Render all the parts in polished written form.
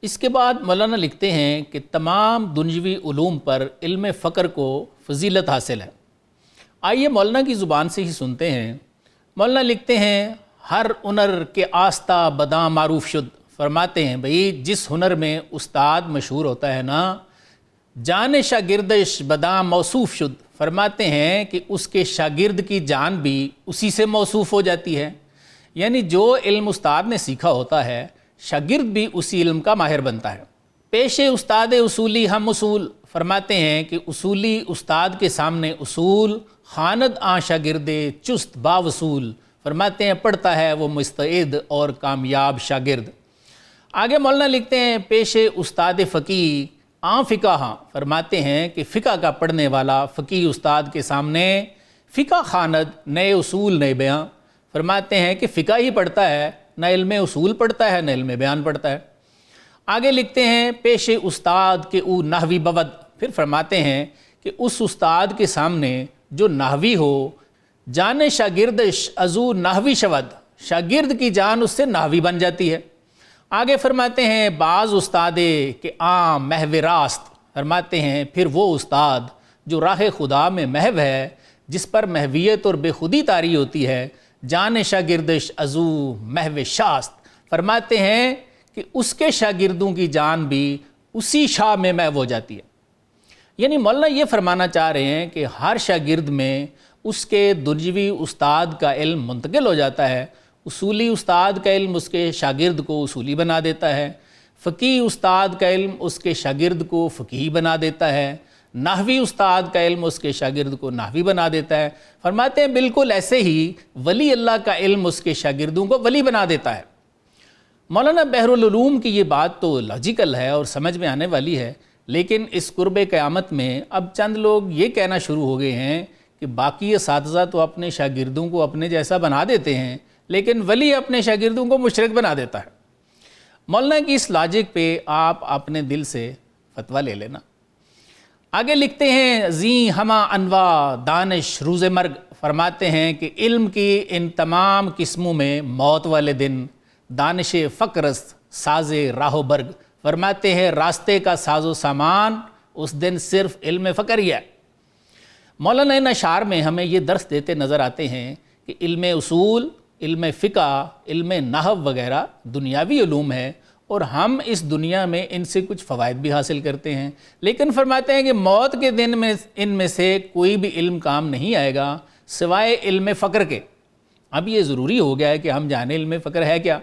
اس کے بعد مولانا لکھتے ہیں کہ تمام دنیوی علوم پر علم فقر کو فضیلت حاصل ہے۔ آئیے مولانا کی زبان سے ہی سنتے ہیں۔ مولانا لکھتے ہیں ہر ہنر کے آستہ بداں معروف شد، فرماتے ہیں بھئی جس ہنر میں استاد مشہور ہوتا ہے نا، جان شاگردش بداں موصوف شد، فرماتے ہیں کہ اس کے شاگرد کی جان بھی اسی سے موصوف ہو جاتی ہے۔ یعنی جو علم استاد نے سیکھا ہوتا ہے شاگرد بھی اسی علم کا ماہر بنتا ہے۔ پیش استاد اصولی ہم اصول، فرماتے ہیں کہ اصولی استاد کے سامنے اصول، خواند آں شاگرد چست با وصول، فرماتے ہیں پڑھتا ہے وہ مستعد اور کامیاب شاگرد۔ آگے مولانا لکھتے ہیں پیش استاد فقیہ آں فقہ ہاں، فرماتے ہیں کہ فقہ کا پڑھنے والا فقیہ استاد کے سامنے فقہ خواند، نئے اصول نئے بیان، فرماتے ہیں کہ فقہ ہی پڑھتا ہے، نہ علم اصول پڑھتا ہے نہ علم بیان پڑھتا ہے۔ آگے لکھتے ہیں پیش استاد کے او نحوی بود، پھر فرماتے ہیں کہ اس استاد کے سامنے جو نحوی ہو، جان شاگردش ازو نحوی شود، شاگرد کی جان اس سے نحوی بن جاتی ہے۔ آگے فرماتے ہیں بعض استادے کہ عام محو راست، فرماتے ہیں پھر وہ استاد جو راہ خدا میں محو ہے، جس پر محویت اور بے خودی طاری ہوتی ہے، جان شاگردش ازو محو شاست، فرماتے ہیں کہ اس کے شاگردوں کی جان بھی اسی شاہ میں محو ہو جاتی ہے۔ یعنی مولانا یہ فرمانا چاہ رہے ہیں کہ ہر شاگرد میں اس کے دنیوی استاد کا علم منتقل ہو جاتا ہے، اصولی استاد کا علم اس کے شاگرد کو اصولی بنا دیتا ہے، فقیہ استاد کا علم اس کے شاگرد کو فقیہ بنا دیتا ہے، نحوی استاد کا علم اس کے شاگرد کو نحوی بنا دیتا ہے۔ فرماتے ہیں بالکل ایسے ہی ولی اللہ کا علم اس کے شاگردوں کو ولی بنا دیتا ہے۔ مولانا بحر العلوم کی یہ بات تو لاجیکل ہے اور سمجھ میں آنے والی ہے، لیکن اس قرب قیامت میں اب چند لوگ یہ کہنا شروع ہو گئے ہیں کہ باقی اساتذہ تو اپنے شاگردوں کو اپنے جیسا بنا دیتے ہیں، لیکن ولی اپنے شاگردوں کو مشرک بنا دیتا ہے۔ مولانا کی اس لاجک پہ آپ اپنے دل سے فتویٰ لے لینا۔ آگے لکھتے ہیں زی ہما انواع دانش روز مرگ، فرماتے ہیں کہ علم کی ان تمام قسموں میں موت والے دن دانش فقرست ساز راہ و برگ، فرماتے ہیں راستے کا ساز و سامان اس دن صرف علم فقر ہی ہے۔ مولانا ان اشعار میں ہمیں یہ درس دیتے نظر آتے ہیں کہ علم اصول، علم فقہ، علم نحو وغیرہ دنیاوی علوم ہے اور ہم اس دنیا میں ان سے کچھ فوائد بھی حاصل کرتے ہیں، لیکن فرماتے ہیں کہ موت کے دن میں ان میں سے کوئی بھی علم کام نہیں آئے گا سوائے علم فقر کے۔ اب یہ ضروری ہو گیا ہے کہ ہم جانیں علم فقر ہے کیا۔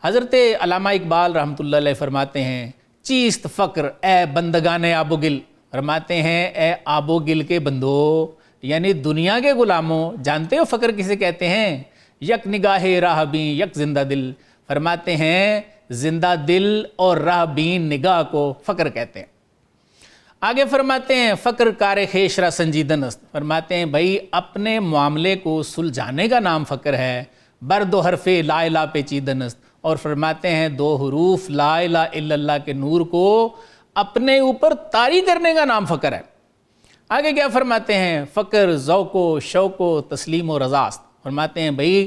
حضرت علامہ اقبال رحمۃ اللہ علیہ فرماتے ہیں چیست فقر اے بندگان آب و گل، فرماتے ہیں اے آب و گل کے بندو، یعنی دنیا کے غلاموں، جانتے ہو فقر کسے کہتے ہیں؟ یک نگاہ راہ بین یک زندہ دل، فرماتے ہیں زندہ دل اور راہ بین نگاہ کو فقر کہتے ہیں۔ آگے فرماتے ہیں فقر کار خیش را سنجیدن است، فرماتے ہیں بھائی اپنے معاملے کو سلجھانے کا نام فقر ہے، بر دو حرف لا الہ پیچیدن است، اور فرماتے ہیں دو حروف لا الہ الا اللہ کے نور کو اپنے اوپر طاری کرنے کا نام فقر ہے۔ آگے کیا فرماتے ہیں فقر ذوق و شوق و تسلیم و رضا است، فرماتے ہیں بھائی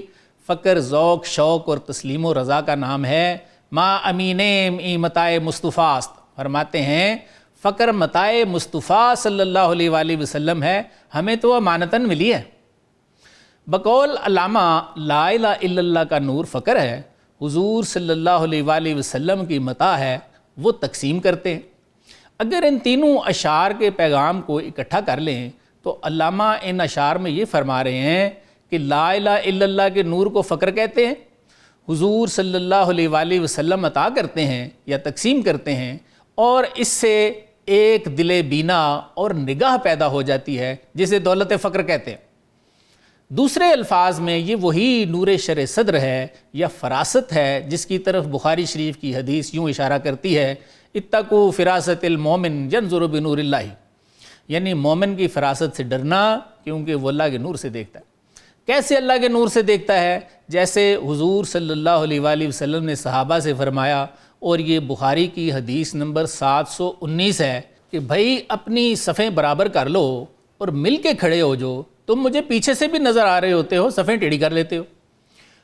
فقر ذوق شوق اور تسلیم و رضا کا نام ہے۔ ما امینیم ای متاع مصطفیٰ است، فرماتے ہیں فقر متاع مصطفیٰ صلی اللہ علیہ وآلہ وسلم ہے، ہمیں تو امانتاً ملی ہے۔ بقول علامہ لا الہ الا اللہ کا نور فقر ہے، حضور صلی اللہ علیہ وآلہ وسلم کی متاع ہے، وہ تقسیم کرتے ہیں۔ اگر ان تینوں اشعار کے پیغام کو اکٹھا کر لیں تو علامہ ان اشعار میں یہ فرما رہے ہیں کہ لا الہ الا اللہ کے نور کو فقر کہتے ہیں، حضور صلی اللہ علیہ وآلہ وسلم عطا کرتے ہیں یا تقسیم کرتے ہیں، اور اس سے ایک دل بینا اور نگاہ پیدا ہو جاتی ہے جسے دولت فقر کہتے ہیں۔ دوسرے الفاظ میں یہ وہی نور شرع صدر ہے یا فراست ہے جس کی طرف بخاری شریف کی حدیث یوں اشارہ کرتی ہے اتقوا فراست المومن ینظر بنور اللہ، یعنی مومن کی فراست سے ڈرنا کیونکہ وہ اللہ کے نور سے دیکھتا ہے۔ کیسے اللہ کے نور سے دیکھتا ہے؟ جیسے حضور صلی اللہ علیہ وآلہ وسلم نے صحابہ سے فرمایا، اور یہ بخاری کی حدیث نمبر 719 ہے کہ بھائی اپنی صفیں برابر کر لو اور مل کے کھڑے ہو جو، تم مجھے پیچھے سے بھی نظر آ رہے ہوتے ہو، صفیں ٹیڑھی کر لیتے ہو۔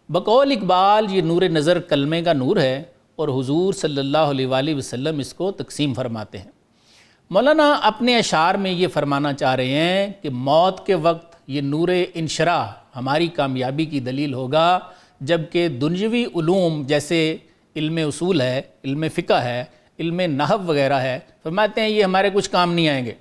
بقول اقبال یہ نور نظر کلمے کا نور ہے اور حضور صلی اللہ علیہ وآلہ وسلم اس کو تقسیم فرماتے ہیں۔ مولانا اپنے اشعار میں یہ فرمانا چاہ رہے ہیں کہ موت کے وقت یہ نور انشراح ہماری کامیابی کی دلیل ہوگا، جبکہ دنیوی علوم جیسے علم اصول ہے، علم فقہ ہے، علم نحو وغیرہ ہے، فرماتے ہیں یہ ہمارے کچھ کام نہیں آئیں گے۔